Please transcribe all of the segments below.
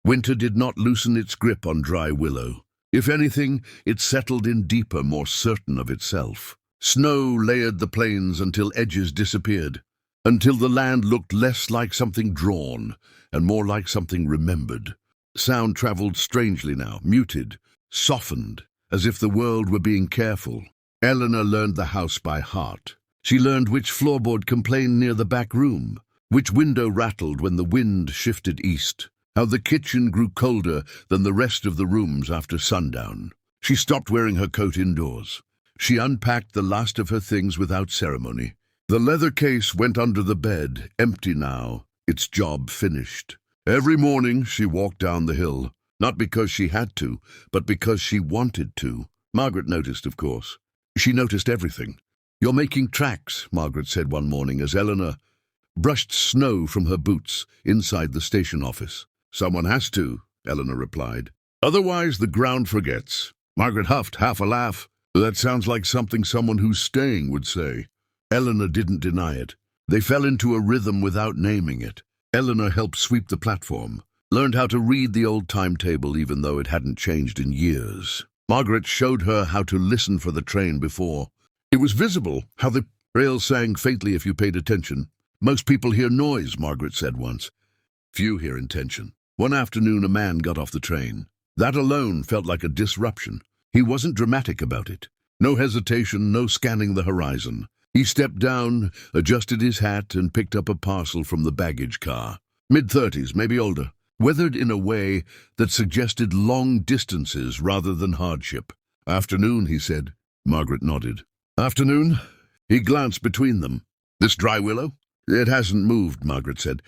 Winter did not loosen its grip on dry Willow. If anything, it settled in deeper, more certain of itself. Snow layered the plains until edges disappeared, until the land looked less like something drawn and more like something remembered. Sound traveled strangely now, muted, softened, as if the world were being careful. Eleanor learned the house by heart. She learned which floorboard complained near the back room, which window rattled when the wind shifted east, how the kitchen grew colder than the rest of the rooms after sundown. She stopped wearing her coat indoors. She unpacked the last of her things without ceremony. The leather case went under the bed, empty now, its job finished. Every morning she walked down the hill, not because she had to, but because she wanted to. Margaret noticed, of course. She noticed everything. "You're making tracks," Margaret said one morning as Eleanor brushed snow from her boots inside the station office. "Someone has to," Eleanor replied. "Otherwise the ground forgets." Margaret huffed, half a laugh. "That sounds like something someone who's staying would say." Eleanor didn't deny it. They fell into a rhythm without naming it. Eleanor helped sweep the platform, learned how to read the old timetable even though it hadn't changed in years. Margaret showed her how to listen for the train before. It was visible how the rails sang faintly if you paid attention. "Most people hear noise," Margaret said once. "Few hear intention." One afternoon a man got off the train. That alone felt like a disruption. He wasn't dramatic about it. No hesitation, no scanning the horizon. He stepped down, adjusted his hat, and picked up a parcel from the baggage car. Mid-30s, maybe older, weathered in a way that suggested long distances rather than hardship. "Afternoon," he said. Margaret nodded. "Afternoon?" He glanced between them. "This dry Willow?" "It hasn't moved," Margaret said.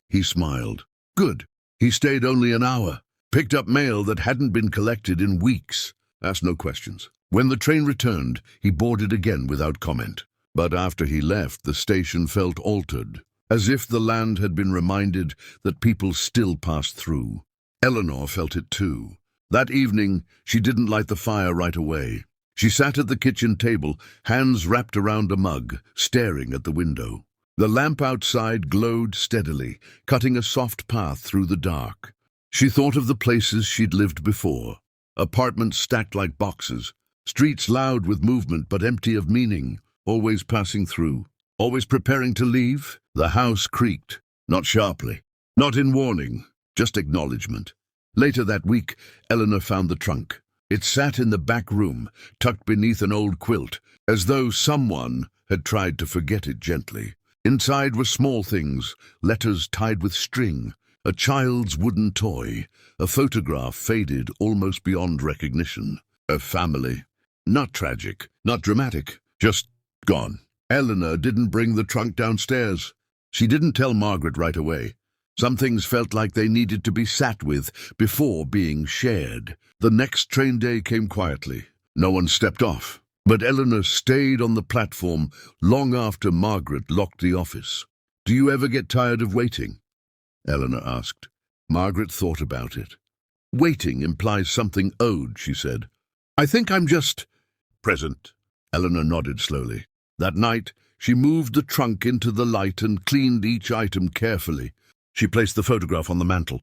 He smiled. "Good. He stayed only an hour. Picked up mail that hadn't been collected in weeks. Asked no questions. When the train returned, he boarded again without comment. But after he left, the station felt altered, as if the land had been reminded that people still passed through. Eleanor felt it too. That evening, she didn't light the fire right away. She sat at the kitchen table, hands wrapped around a mug, staring at the window. The lamp outside glowed steadily, cutting a soft path through the dark. She thought of the places she'd lived before. Apartments stacked like boxes, streets loud with movement but empty of meaning, always passing through, always preparing to leave. The house creaked, not sharply, not in warning, just acknowledgement. Later that week, Eleanor found the trunk. It sat in the back room, tucked beneath an old quilt, as though someone had tried to forget it gently. Inside were small things, letters tied with string, a child's wooden toy, a photograph faded almost beyond recognition. A family. Not tragic, not dramatic, just gone. Eleanor didn't bring the trunk downstairs. She didn't tell Margaret right away. Some things felt like they needed to be sat with before being shared. The next train day came quietly. No one stepped off. But Eleanor stayed on the platform long after Margaret locked the office. "Do you ever get tired of waiting?" Eleanor asked. Margaret thought about it. "Waiting implies something owed," she said. "I think I'm just present." Eleanor nodded slowly. That night, she moved the trunk into the light and cleaned each item carefully. She placed the photograph on the mantel,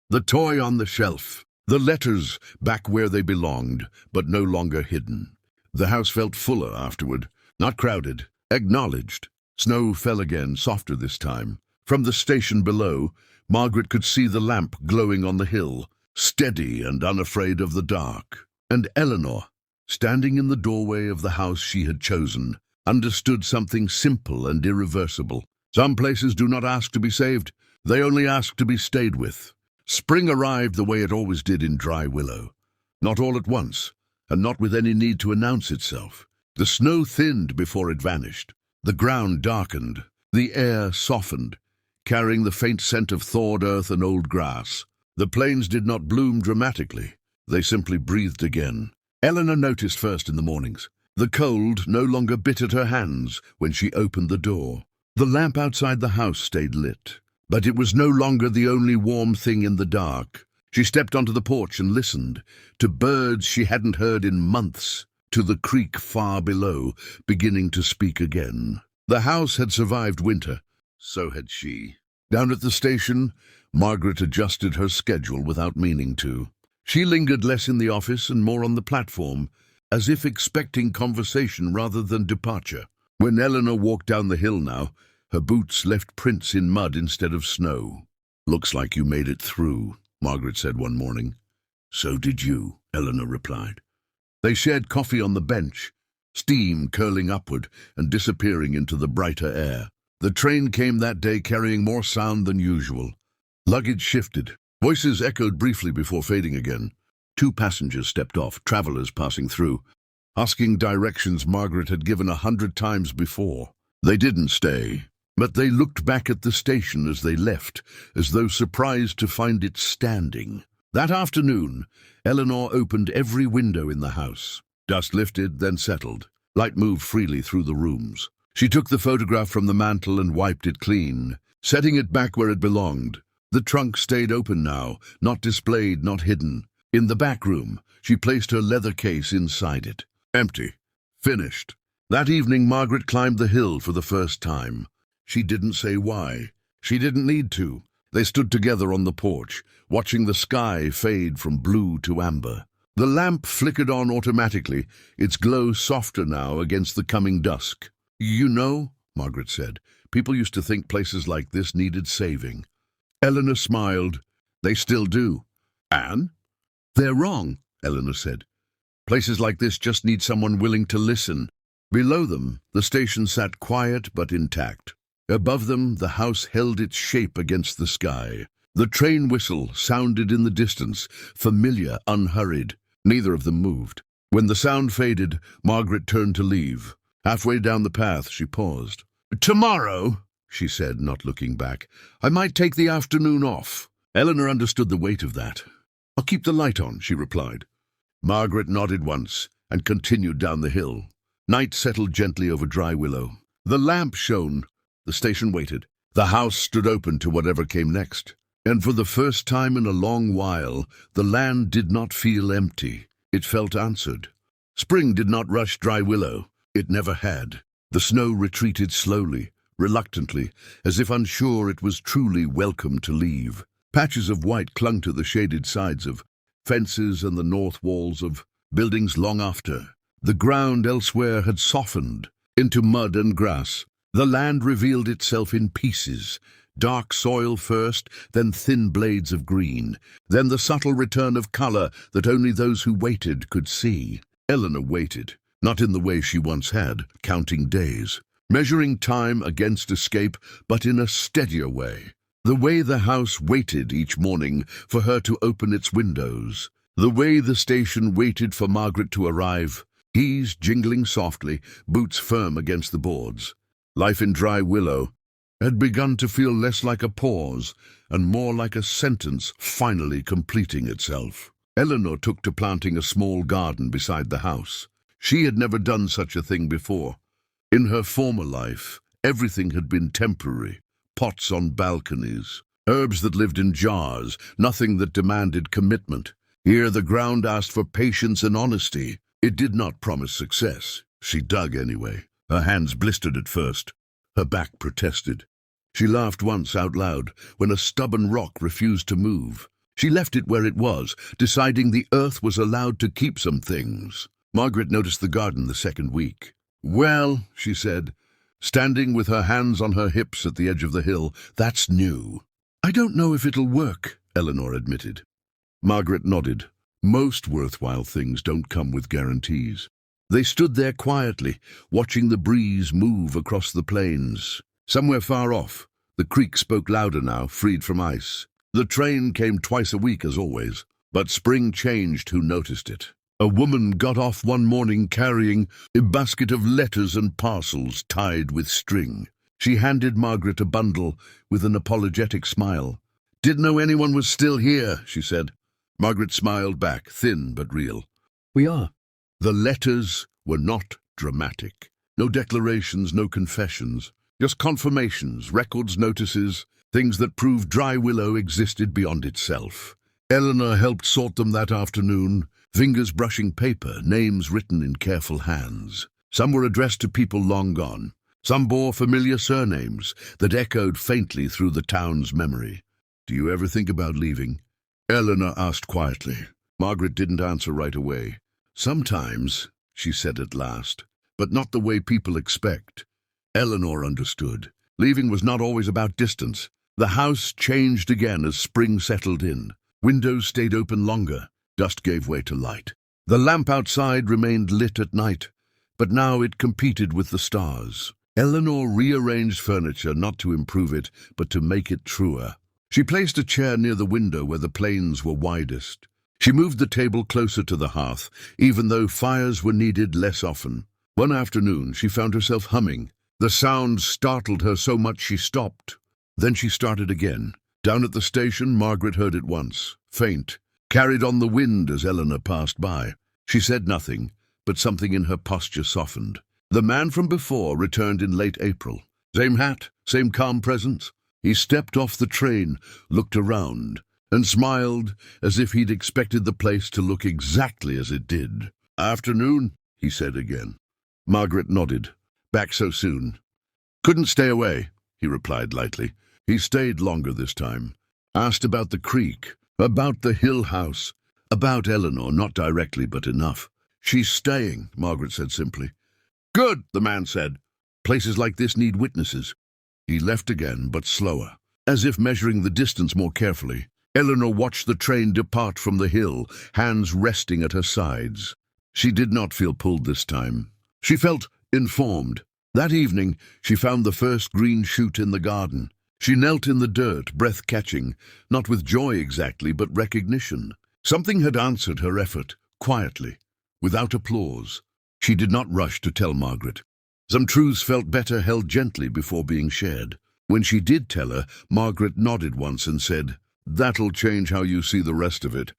the toy on the shelf, the letters back where they belonged, but no longer hidden. The house felt fuller afterward, not crowded, acknowledged. Snow fell again, softer this time. From the station below, Margaret could see the lamp glowing on the hill, steady and unafraid of the dark. And Eleanor, standing in the doorway of the house she had chosen, understood something simple and irreversible. Some places do not ask to be saved, they only ask to be stayed with. Spring arrived the way it always did in dry Willow. Not all at once, and not with any need to announce itself. The snow thinned before it vanished. The ground darkened. The air softened, carrying the faint scent of thawed earth and old grass. The plains did not bloom dramatically. They simply breathed again. Eleanor noticed first in the mornings. The cold no longer bit at her hands when she opened the door. The lamp outside the house stayed lit, but it was no longer the only warm thing in the dark. She stepped onto the porch and listened, to birds she hadn't heard in months, to the creek far below, beginning to speak again. The house had survived winter. So had she. Down at the station, Margaret adjusted her schedule without meaning to. She lingered less in the office and more on the platform, as if expecting conversation rather than departure. When Eleanor walked down the hill now, her boots left prints in mud instead of snow. "Looks like you made it through," Margaret said one morning. "So did you," Eleanor replied. They shared coffee on the bench, steam curling upward and disappearing into the brighter air. The train came that day carrying more sound than usual. Luggage shifted. Voices echoed briefly before fading again. 2 passengers stepped off, travelers passing through, asking directions Margaret had given 100 times before. They didn't stay, but they looked back at the station as they left, as though surprised to find it standing. That afternoon, Eleanor opened every window in the house. Dust lifted, then settled. Light moved freely through the rooms. She took the photograph from the mantel and wiped it clean, setting it back where it belonged. The trunk stayed open now, not displayed, not hidden. In the back room, she placed her leather case inside it. Empty. Finished. That evening, Margaret climbed the hill for the first time. She didn't say why. She didn't need to. They stood together on the porch, watching the sky fade from blue to amber. The lamp flickered on automatically, its glow softer now against the coming dusk. "You know," Margaret said, "people used to think places like this needed saving." Eleanor smiled. "They still do." "Anne?" "They're wrong," Eleanor said. "Places like this just need someone willing to listen." Below them, the station sat quiet but intact. Above them, the house held its shape against the sky. The train whistle sounded in the distance, familiar, unhurried. Neither of them moved. When the sound faded, Margaret turned to leave. Halfway down the path, she paused. "Tomorrow," she said, not looking back, "I might take the afternoon off." Eleanor understood the weight of that. "I'll keep the light on," she replied. Margaret nodded once and continued down the hill. Night settled gently over Dry Willow. The lamp shone. The station waited. The house stood open to whatever came next. And for the first time in a long while, the land did not feel empty. It felt answered. Spring did not rush Dry Willow. It never had. The snow retreated slowly, reluctantly, as if unsure it was truly welcome to leave. Patches of white clung to the shaded sides of fences and the north walls of buildings long after. The ground elsewhere had softened into mud and grass. The land revealed itself in pieces, dark soil first, then thin blades of green, then the subtle return of color that only those who waited could see. Eleanor waited, not in the way she once had, counting days, measuring time against escape, but in a steadier way. The way the house waited each morning for her to open its windows. The way the station waited for Margaret to arrive, keys jingling softly, boots firm against the boards. Life in Dry Willow had begun to feel less like a pause and more like a sentence finally completing itself. Eleanor took to planting a small garden beside the house. She had never done such a thing before. In her former life, everything had been temporary. Pots on balconies, herbs that lived in jars, nothing that demanded commitment. Here the ground asked for patience and honesty. It did not promise success. She dug anyway. Her hands blistered at first. Her back protested. She laughed once out loud when a stubborn rock refused to move. She left it where it was, deciding the earth was allowed to keep some things. Margaret noticed the garden the second week. "Well," she said, standing with her hands on her hips at the edge of the hill, "that's new." "I don't know if it'll work," Eleanor admitted. Margaret nodded. Most worthwhile things don't come with guarantees. They stood there quietly, watching the breeze move across the plains. Somewhere far off, the creek spoke louder now, freed from ice. The train came twice a week as always, but spring changed who noticed it. A woman got off one morning carrying a basket of letters and parcels tied with string. She handed Margaret a bundle with an apologetic smile. "Didn't know anyone was still here," she said. Margaret smiled back, thin but real. "We are." The letters were not dramatic. No declarations, no confessions. Just confirmations, records, notices, things that proved Dry Willow existed beyond itself. Eleanor helped sort them that afternoon, fingers brushing paper, names written in careful hands. Some were addressed to people long gone. Some bore familiar surnames that echoed faintly through the town's memory. "Do you ever think about leaving?" Eleanor asked quietly. Margaret didn't answer right away. "Sometimes," she said at last, "but not the way people expect." Eleanor understood. Leaving was not always about distance. The house changed again as spring settled in. Windows stayed open longer. Dust gave way to light. The lamp outside remained lit at night, but now it competed with the stars. Eleanor rearranged furniture not to improve it, but to make it truer. She placed a chair near the window where the plains were widest. She moved the table closer to the hearth, even though fires were needed less often. One afternoon, she found herself humming. The sound startled her so much she stopped. Then she started again. Down at the station, Margaret heard it once, faint, carried on the wind as Eleanor passed by. She said nothing, but something in her posture softened. The man from before returned in late April. Same hat, same calm presence. He stepped off the train, looked around, and smiled as if he'd expected the place to look exactly as it did. "Afternoon," he said again. Margaret nodded. "Back so soon?" "Couldn't stay away," he replied lightly. He stayed longer this time. Asked about the creek, about the Hill house, about Eleanor, not directly but enough. "She's staying," Margaret said simply. "Good," the man said. "Places like this need witnesses." He left again, but slower, as if measuring the distance more carefully. Eleanor watched the train depart from the hill, hands resting at her sides. She did not feel pulled this time. She felt informed. That evening, she found the first green shoot in the garden. She knelt in the dirt, breath catching, not with joy exactly, but recognition. Something had answered her effort, quietly, without applause. She did not rush to tell Margaret. Some truths felt better held gently before being shared. When she did tell her, Margaret nodded once and said, "That'll change how you see the rest of it."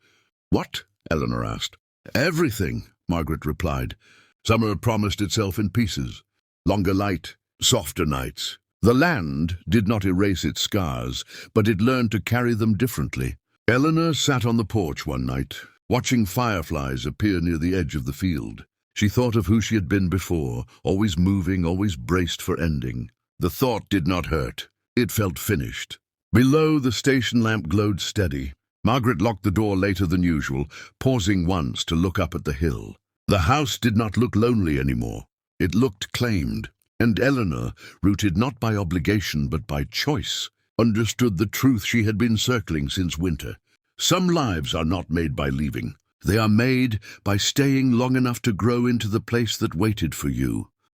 "What?" Eleanor asked. "Everything," Margaret replied. Summer promised itself in pieces. Longer light, softer nights. The land did not erase its scars, but it learned to carry them differently. Eleanor sat on the porch one night, watching fireflies appear near the edge of the field. She thought of who she had been before, always moving, always braced for ending. The thought did not hurt. It felt finished. Below, the station lamp glowed steady. Margaret locked the door later than usual, pausing once to look up at the hill. The house did not look lonely anymore. It looked claimed. And Eleanor, rooted not by obligation but by choice, understood the truth she had been circling since winter. Some lives are not made by leaving. They are made by staying long enough to grow into the place that waited for you.